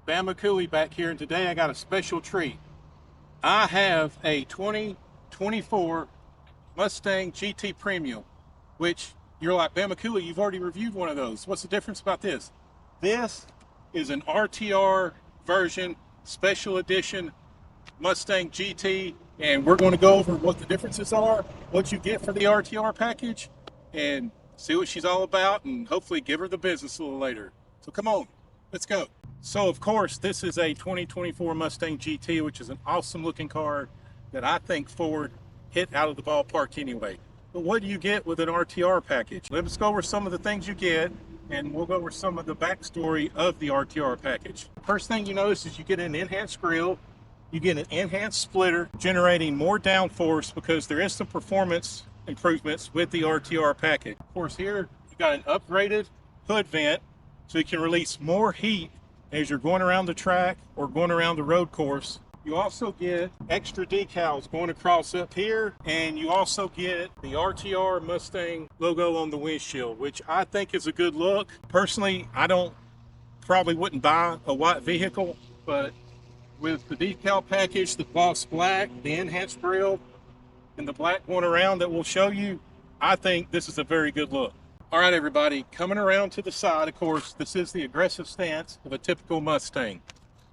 Bama Cooley back here, and today I got a special treat. I have a 2024 Mustang GT Premium, which you're like, Bama Cooley, you've already reviewed one of those. What's the difference about this? This is an RTR version, special edition Mustang GT, and we're going to go over what the differences are, what you get for the RTR package, and see what she's all about, and hopefully give her the business a little later. So come on, let's go. So of course, this is a 2024 Mustang GT, which is an awesome looking car that I think Ford hit out of the ballpark anyway. But what do you get with an RTR package? Let's go over some of the things you get, and we'll go over some of the backstory of the RTR package. First thing you notice is you get an enhanced grille, you get an enhanced splitter, generating more downforce because there is some performance improvements with the RTR package. Of course, here you got an upgraded hood vent, so you can release more heat as you're going around the track or going around the road course. You also get extra decals going across up here, and you also get the RTR Mustang logo on the windshield, which I think is a good look. Personally, I probably wouldn't buy a white vehicle, but with the decal package, the gloss black, the enhanced grille, and the black going around that we'll show you, I think this is a very good look. All right, everybody, coming around to the side, of course, this is the aggressive stance of a typical Mustang.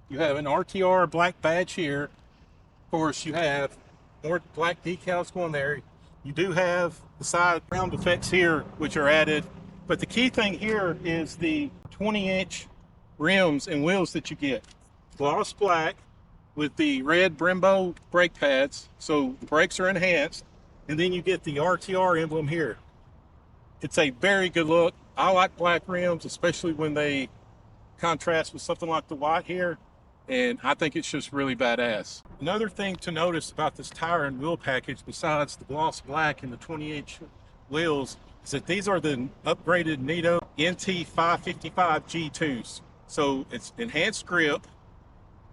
You have an RTR black badge here. Of course, you have more black decals going there. You do have the side round effects here, which are added. But the key thing here is the 20-inch rims and wheels that you get. Gloss black with the red Brembo brake pads, so the brakes are enhanced. And then you get the RTR emblem here. It's a very good look. I like black rims, especially when they contrast with something like the white here, and I think it's just really badass. Another thing to notice about this tire and wheel package, besides the gloss black and the 20-inch wheels, is that these are the upgraded Nitto NT555 G2s. So it's enhanced grip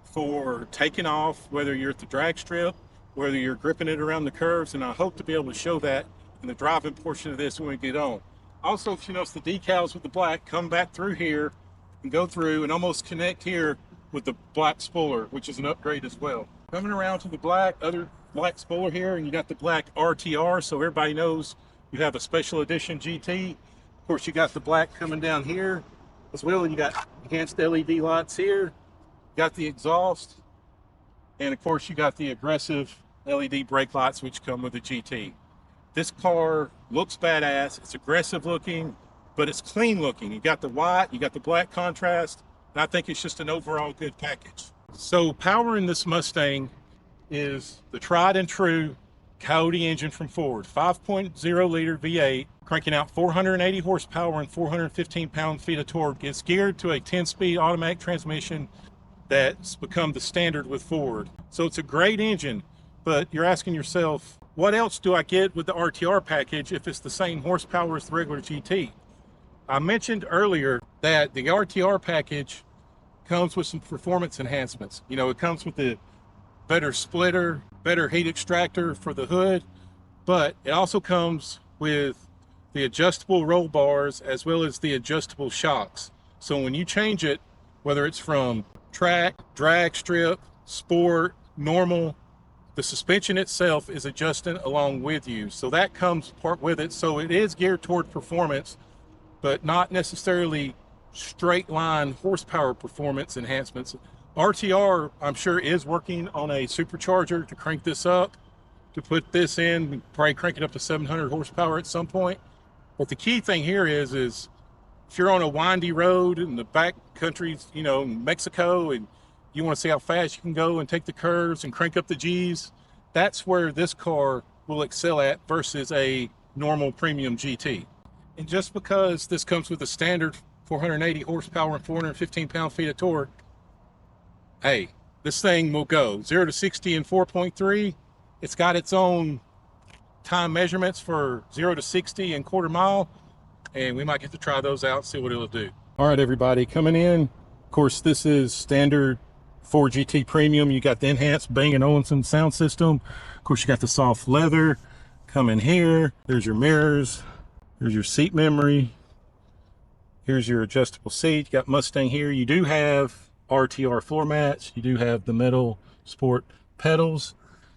for taking off, whether you're at the drag strip, whether you're gripping it around the curves, and I hope to be able to show that in the driving portion of this when we get on. Also, if you notice, the decals with the black come back through here and go through and almost connect here with the black spoiler, which is an upgrade as well. Coming around to the other black spoiler here, and you got the black RTR, so everybody knows you have a special edition GT. Of course, you got the black coming down here as well, and you got enhanced LED lights here. You got the exhaust, and of course, you got the aggressive LED brake lights, which come with the GT. This car looks badass. It's aggressive looking, but it's clean looking. You got the white, you got the black contrast, and I think it's just an overall good package. So powering this Mustang is the tried and true Coyote engine from Ford, 5.0 liter V8, cranking out 480 horsepower and 415 pound-feet of torque. It's geared to a 10-speed automatic transmission that's become the standard with Ford. So it's a great engine, but you're asking yourself, what else do I get with the RTR package if it's the same horsepower as the regular GT? I mentioned earlier that the RTR package comes with some performance enhancements. You know, it comes with the better splitter, better heat extractor for the hood, but it also comes with the adjustable roll bars as well as the adjustable shocks. So when you change it, whether it's from track, drag strip, sport, normal, the suspension itself is adjusting along with you. So that comes part with it. So it is geared toward performance, but not necessarily straight line horsepower performance enhancements. RTR, I'm sure, is working on a supercharger to crank this up, to put this in, probably crank it up to 700 horsepower at some point. But the key thing here is if you're on a windy road in the back countries, you know, Mexico, and you want to see how fast you can go and take the curves and crank up the G's, that's where this car will excel at versus a normal premium GT. And just because this comes with a standard 480 horsepower and 415 pound-feet of torque, hey, this thing will go 0 to 60 in 4.3. It's got its own time measurements for 0 to 60 and quarter mile, and we might get to try those out, see what it'll do. All right, everybody, coming in. Of course, this is standard Ford GT Premium. You got the enhanced Bang & Olufsen sound system. Of course, you got the soft leather coming here. There's your mirrors. There's your seat memory. Here's your adjustable seat. You got Mustang here. You do have RTR floor mats. You do have the metal sport pedals,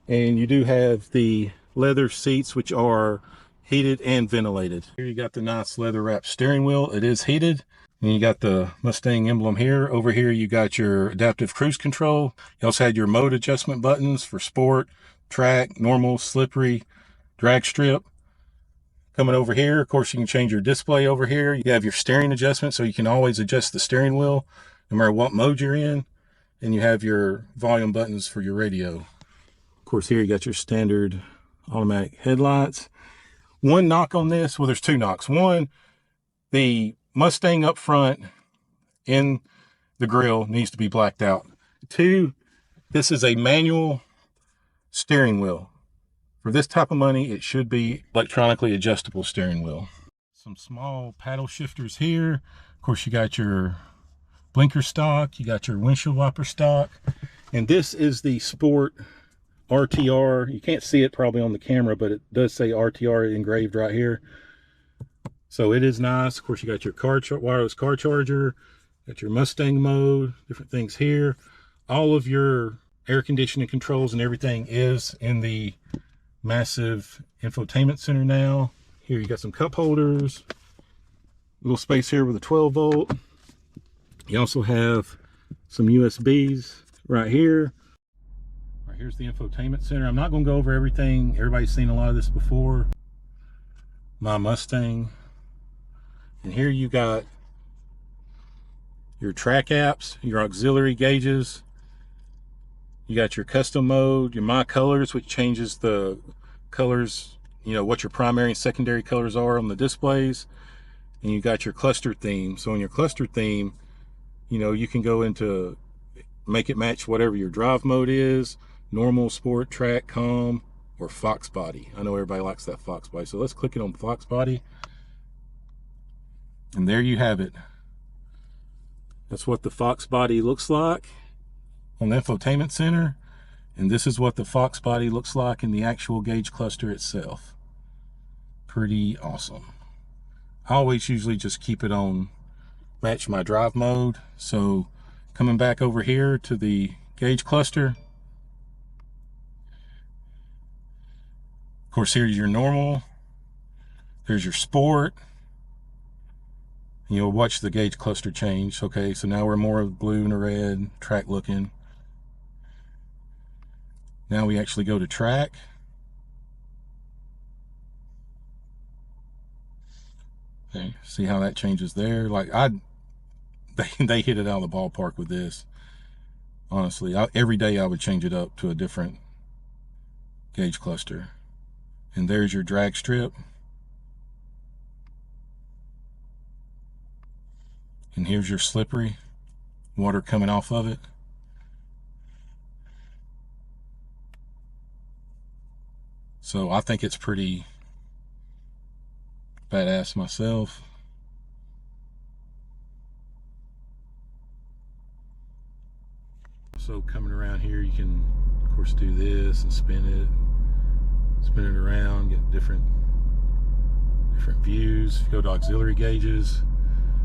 and you do have the leather seats, which are heated and ventilated. Here you got the nice leather wrapped steering wheel. It is heated. And you got the Mustang emblem here. Over here you got your adaptive cruise control. You also had your mode adjustment buttons for sport, track, normal, slippery, drag strip. Coming over here, of course, you can change your display over here. You have your steering adjustment, so you can always adjust the steering wheel no matter what mode you're in. And you have your volume buttons for your radio. Of course, here you got your standard automatic headlights. One knock on this, well, there's two knocks. One, the Mustang up front in the grill needs to be blacked out. Two, this is a manual steering wheel. For this type of money, it should be electronically adjustable steering wheel. Some small paddle shifters here. Of course, you got your blinker stock, you got your windshield wiper stock, and this is the Sport RTR. You can't see it probably on the camera, but it does say RTR engraved right here. So it is nice. Of course, you got your wireless car charger, got your Mustang mode, different things here. All of your air conditioning controls and everything is in the massive infotainment center now. Here you got some cup holders, a little space here with a 12 volt. You also have some USBs right here. Right here's the infotainment center. I'm not going to go over everything. Everybody's seen a lot of this before. My Mustang. And here you got your track apps, your auxiliary gauges. You got your custom mode, your My Colors, which changes the colors, you know, what your primary and secondary colors are on the displays. And you got your cluster theme. So in your cluster theme, you know, you can go into, make it match whatever your drive mode is, normal, sport, track, calm, or Fox body. I know everybody likes that Fox body. So let's click it on Fox body. And there you have it. That's what the Fox body looks like on the infotainment center. And this is what the Fox body looks like in the actual gauge cluster itself. Pretty awesome. I always usually just keep it on match my drive mode. So coming back over here to the gauge cluster. Of course, here's your normal. There's your sport. You'll watch the gauge cluster change. Okay, so now we're more of blue and a red, track looking. Now we actually go to track. Okay, see how that changes there? Like they hit it out of the ballpark with this. Honestly, every day I would change it up to a different gauge cluster. And there's your drag strip. And here's your slippery, water coming off of it. So I think it's pretty badass myself. So coming around here, you can of course do this and spin it around, get different views. If you go to auxiliary gauges,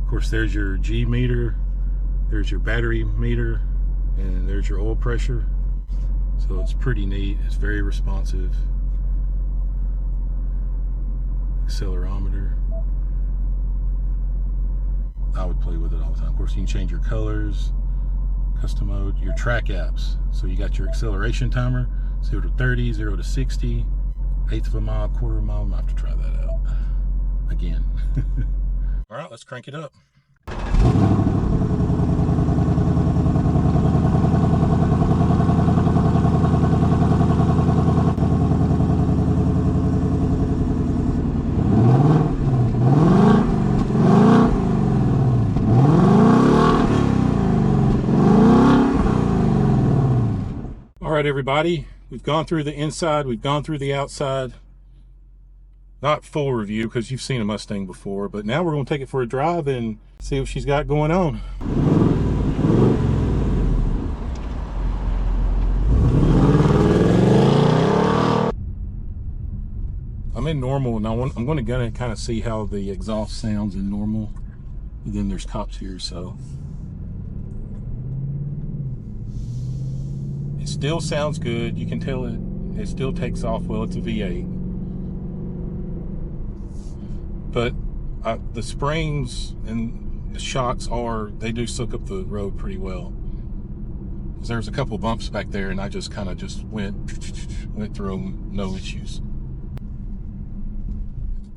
of course, there's your G meter, there's your battery meter, and there's your oil pressure. So it's pretty neat. It's very responsive. Accelerometer. I would play with it all the time. Of course, you can change your colors, custom mode, your track apps. So you got your acceleration timer, 0 to 30, 0 to 60, 1/8 of a mile, 1/4 of a mile. I'm gonna have to try that out again. All right, let's crank it up. All right, everybody, we've gone through the inside, we've gone through the outside. Not full review because you've seen a Mustang before, but now we're going to take it for a drive and see what she's got going on. I'm in normal and I'm going to kind of see how the exhaust sounds in normal. And then there's cops here, so still sounds good. You can tell it still takes off well. It's a V8. But the springs and the shocks they do soak up the road pretty well. There's a couple bumps back there, and I just kind of went through them, no issues.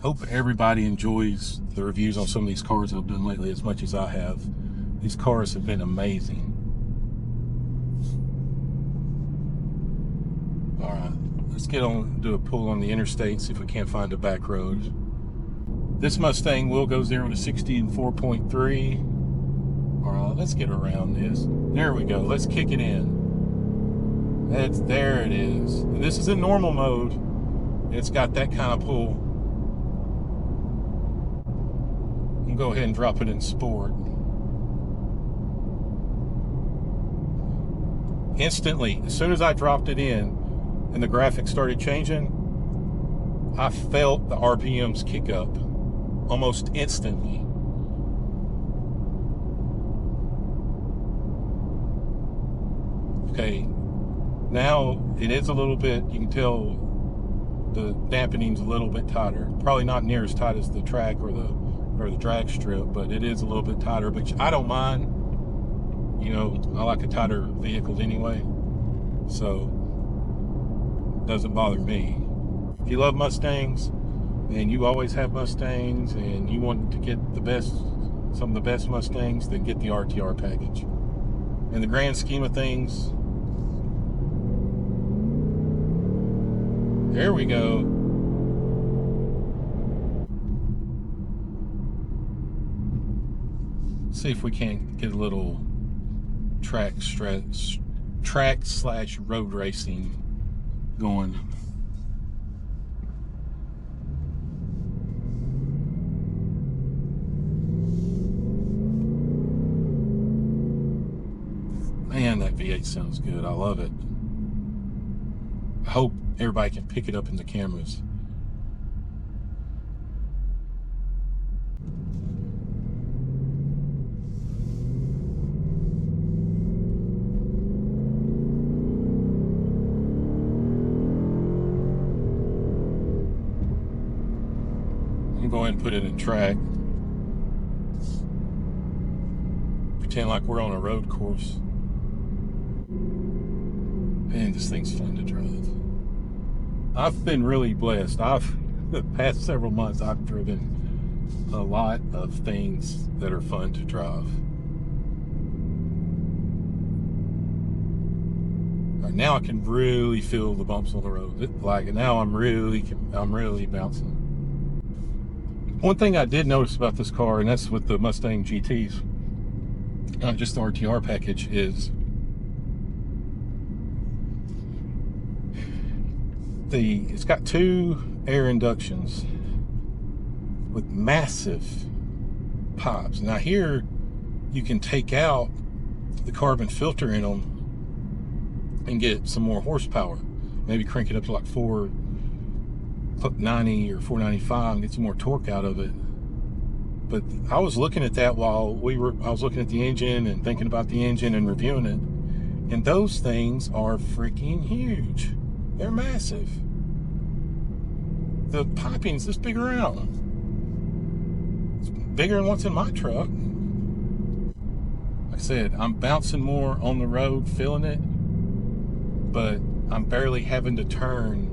Hope everybody enjoys the reviews on some of these cars I've done lately as much as I have. These cars have been amazing. All right, let's get on, do a pull on the interstate, see if we can't find a back road. This Mustang will go 0 to 60 in 4.3. All right, let's get around this. There we go. Let's kick it in. There it is. And this is in normal mode. It's got that kind of pull. I'll go ahead and drop it in sport. Instantly, as soon as I dropped it in and the graphics started changing, I felt the RPMs kick up almost instantly. Okay, now it is a little bit, you can tell the dampening's a little bit tighter. Probably not near as tight as the track or the drag strip, but it is a little bit tighter, which I don't mind. You know, I like a tighter vehicles anyway, so it doesn't bother me. If you love Mustangs, and you always have Mustangs, and you want to get some of the best Mustangs, then get the RTR package. In the grand scheme of things, there we go. See if we can't get a little track/road racing going. Man, that V8 sounds good. I love it. I hope everybody can pick it up in the cameras. I'm going to put it in track. Pretend like we're on a road course. Man, this thing's fun to drive. I've been really blessed. The past several months, I've driven a lot of things that are fun to drive. Right now I can really feel the bumps on the road. Like now I'm really bouncing. One thing I did notice about this car, and that's with the Mustang GTs, not just the RTR package, is it's got 2 air inductions with massive pipes. Now here you can take out the carbon filter in them and get some more horsepower. Maybe crank it up to like 490 or 495 and get some more torque out of it. But I was looking at that while I was looking at the engine and thinking about the engine and reviewing it, and those things are freaking huge. They're massive. The piping's this big around. It's bigger than what's in my truck. Like I said, I'm bouncing more on the road, feeling it, but I'm barely having to turn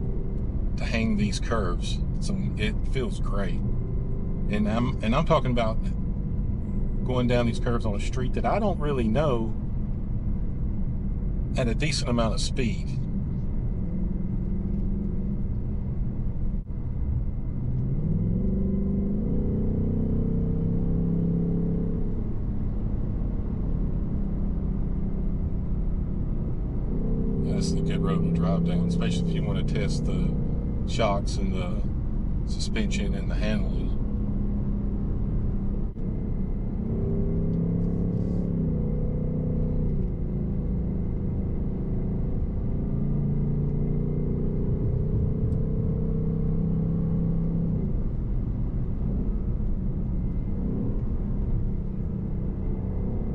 to hang these curves. So it feels great. And I'm talking about going down these curves on a street that I don't really know at a decent amount of speed. This is a good road to drive down, especially if you want to test the shocks and the suspension and the handling.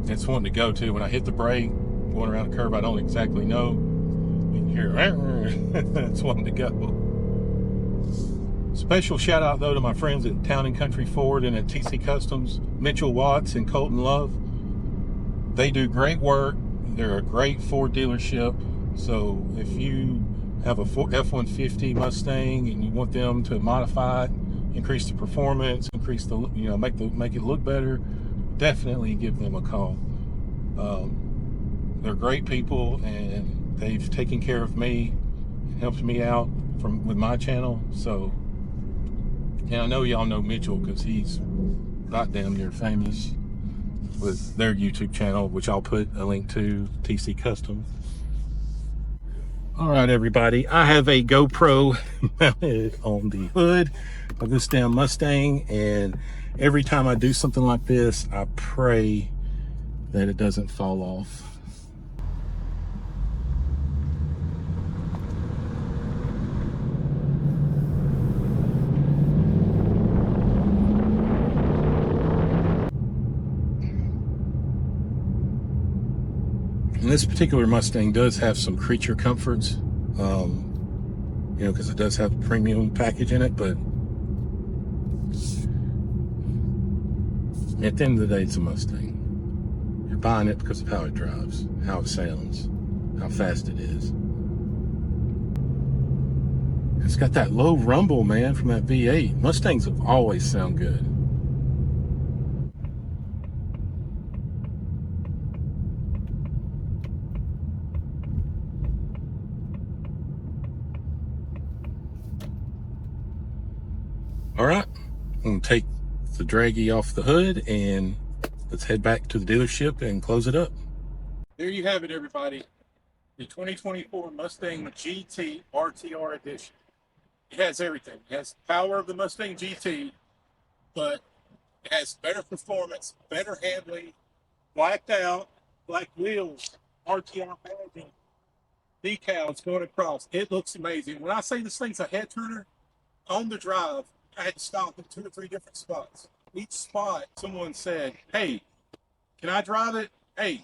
It's wanting to go too. When I hit the brake, going around a curve I don't exactly know, Here, that's one to go. Special shout out though to my friends at Town and Country Ford and at TC Customs, Mitchell Watts and Colton Love. They do great work. They're a great Ford dealership. So if you have a F-150 Mustang and you want them to modify it, increase the performance, increase the, make it look better, definitely give them a call. They're great people, and they've taken care of me, helped me out with my channel. So, and I know y'all know Mitchell because he's about damn near famous with their YouTube channel, which I'll put a link to, TC Custom. All right, everybody, I have a GoPro mounted on the hood of this damn Mustang, and every time I do something like this, I pray that it doesn't fall off. And this particular Mustang does have some creature comforts, because it does have a premium package in it, but at the end of the day, it's a Mustang. You're buying it because of how it drives, how it sounds, how fast it is. It's got that low rumble, man, from that V8. Mustangs have always sound good. All right, I'm gonna take the draggy off the hood and let's head back to the dealership and close it up. There you have it, everybody. The 2024 Mustang GT RTR edition. It has everything. It has the power of the Mustang GT, but it has better performance, better handling, blacked out, black wheels, RTR badging, decals going across. It looks amazing. When I say this thing's a head turner, on the drive, I had to stop in 2 or 3 different spots. Each spot, someone said, "Hey, can I drive it? Hey,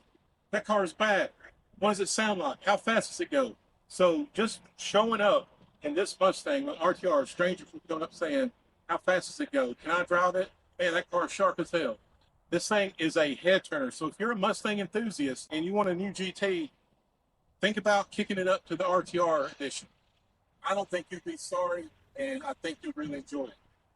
that car is bad. What does it sound like? How fast does it go?" So just showing up in this Mustang RTR, strangers were going up saying, "How fast does it go? Can I drive it? Man, that car is sharp as hell." This thing is a head turner. So if you're a Mustang enthusiast and you want a new GT, think about kicking it up to the RTR edition. I don't think you'd be sorry, and I think you'll really enjoy it.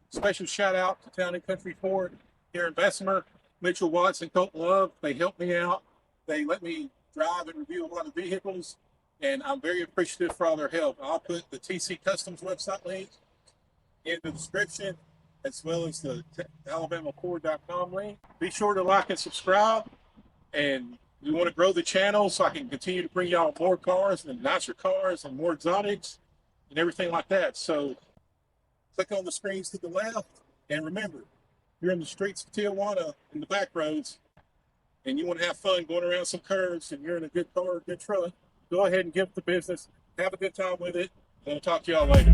Special shout out to Town and Country Ford here in Bessemer, Mitchell Watts and Colton Love. They helped me out. They let me drive and review a lot of vehicles, and I'm very appreciative for all their help. I'll put the TC Customs website link in the description, as well as the alabamacord.com link. Be sure to like and subscribe, and we want to grow the channel so I can continue to bring y'all more cars and nicer cars and more exotics and everything like that. So click on the screens to the left, and remember, you're in the streets of Tijuana in the back roads and you want to have fun going around some curves and you're in a good car or good truck, go ahead and give it the business. Have a good time with it, and I'll talk to y'all later.